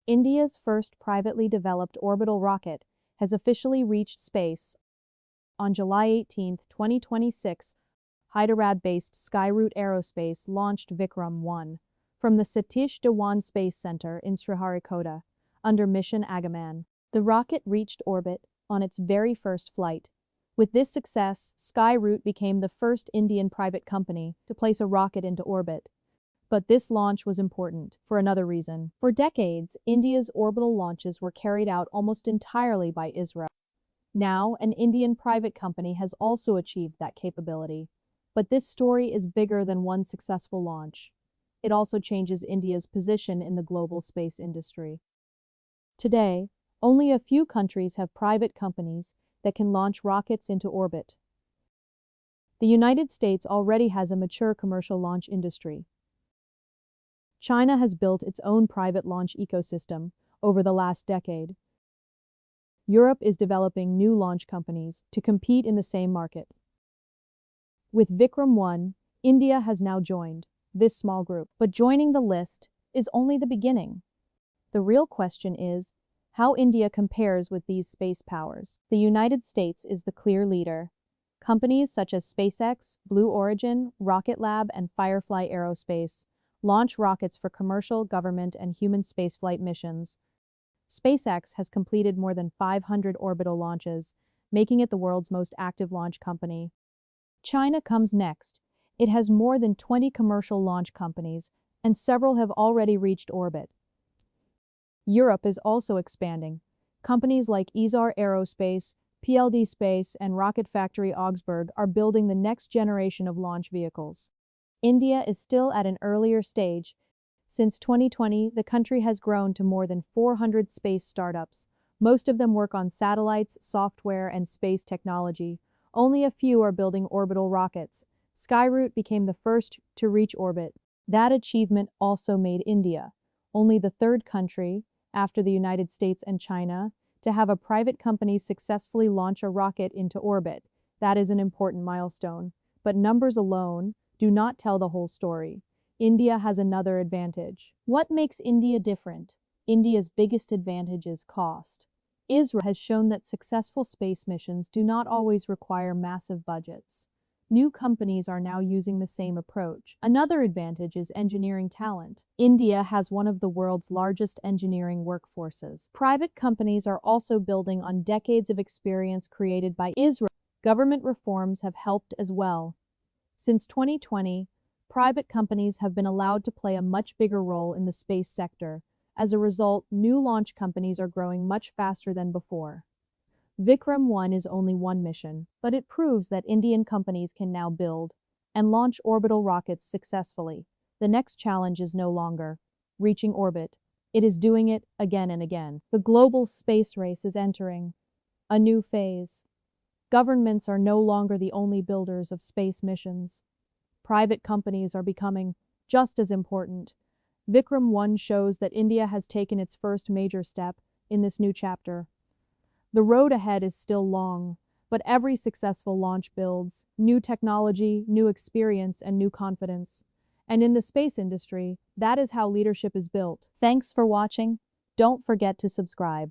India's first privately developed orbital rocket has officially reached space. On July 18, 2026, Hyderabad-based Skyroot Aerospace launched Vikram-1 from the Satish Dhawan Space Center in Sriharikota under Mission Agaman. The rocket reached orbit on its very first flight. With this success, Skyroot became the first Indian private company to place a rocket into orbit. But this launch was important for another reason. For decades, India's orbital launches were carried out almost entirely by Israel. Now, an Indian private company has also achieved that capability. But this story is bigger than one successful launch. It also changes India's position in the global space industry. Today, only a few countries have private companies that can launch rockets into orbit. The United States already has a mature commercial launch industry. China has built its own private launch ecosystem over the last decade. Europe is developing new launch companies to compete in the same market. With Vikram-1, India has now joined this small group. But joining the list is only the beginning. The real question is how India compares with these space powers. The United States is the clear leader. Companies such as SpaceX, Blue Origin, Rocket Lab, and Firefly Aerospace launch rockets for commercial, government, and human spaceflight missions. SpaceX has completed more than 500 orbital launches, making it the world's most active launch company. China comes next. It has more than 20 commercial launch companies, and several have already reached orbit. Europe is also expanding. Companies like Skyroot Aerospace, PLD Space, and Rocket Factory Augsburg are building the next generation of launch vehicles. India is still at an earlier stage. Since 2020, the country has grown to more than 400 space startups. Most of them work on satellites, software, and space technology. Only a few are building orbital rockets. Skyroot became the first to reach orbit. That achievement also made India only the third country, after the United States and China, to have a private company successfully launch a rocket into orbit. That is an important milestone. But numbers alone do not tell the whole story. India has another advantage. What makes India different? India's biggest advantage is cost. Israel has shown that successful space missions do not always require massive budgets. New companies are now using the same approach. Another advantage is engineering talent. India has one of the world's largest engineering workforces. Private companies are also building on decades of experience created by Israel. Government reforms have helped as well. Since 2020, private companies have been allowed to play a much bigger role in the space sector. As a result, new launch companies are growing much faster than before. Vikram-1 is only one mission, but it proves that Indian companies can now build and launch orbital rockets successfully. The next challenge is no longer reaching orbit. It is doing it again and again. The global space race is entering a new phase. Governments are no longer the only builders of space missions. Private companies are becoming just as important. Vikram-1 shows that India has taken its first major step in this new chapter. The road ahead is still long, but every successful launch builds new technology, new experience, and new confidence. And in the space industry, that is how leadership is built. Thanks for watching. Don't forget to subscribe.